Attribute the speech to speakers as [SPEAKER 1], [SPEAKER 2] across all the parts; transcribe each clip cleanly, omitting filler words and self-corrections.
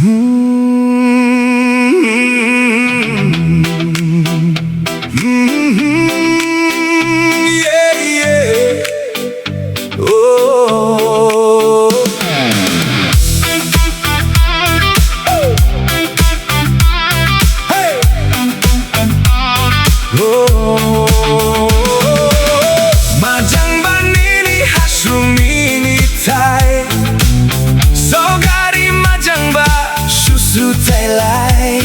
[SPEAKER 1] Yeah, yeah. Oh. Hey. Oh. Majang-banini hasumini tai Sogari majang-ba susu tailai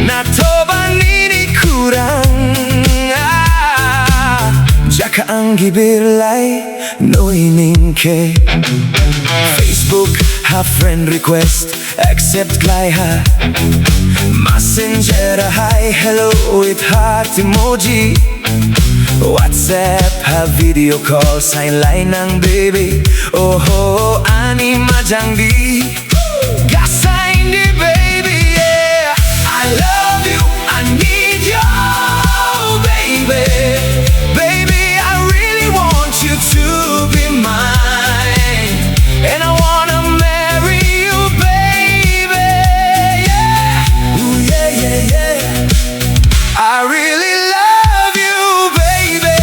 [SPEAKER 1] Nato-banini kurang Jaka anggi birlai noinin ke Facebook ha friend request accept klai ha Messenger hi hello with heart emoji WhatsApp ha video call sign line ng baby oh ani majang di gasain di baby yeah I love you I need you baby baby I really want you to be mine and I wanna marry you baby yeah ooh yeah yeah yeah I really love you baby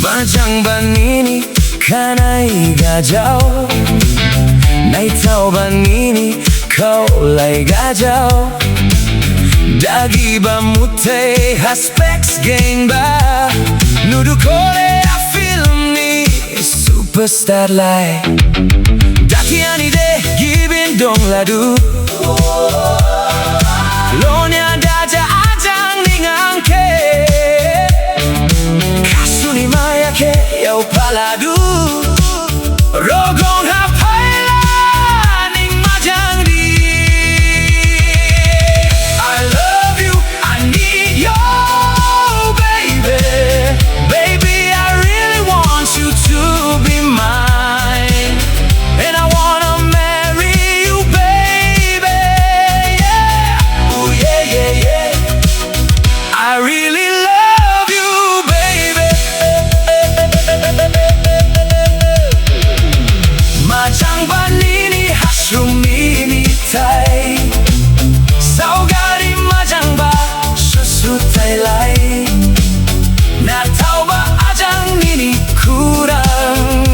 [SPEAKER 1] Majang-banini kanai gajau Nai tau-banini kau lai gajau Dagi ba mute haspeks geng ba Nudu kole a film ni superstar lai Daki ani de gibin dong ladu Lonya daja ajang ningang ke Kasuni maya ke yau paladu Rogong hapaila ning majang di I love you, I need you, baby Baby, I really want you to be mine And I wanna marry you, baby Yeah, ooh yeah, yeah, yeah I really love you, baby Majang-banini hasumini tai Saugari majang-ba susu tailai Natau-ba ajang nini kurang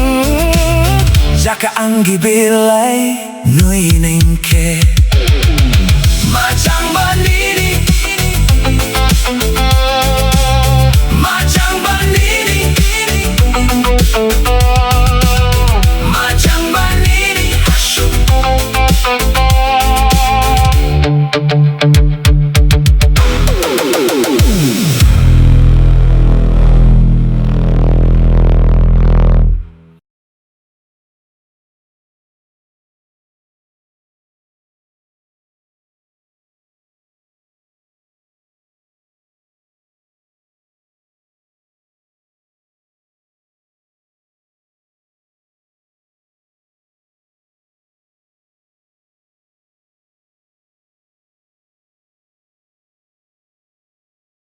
[SPEAKER 1] Jaka anggi bilai nuinin ke Majang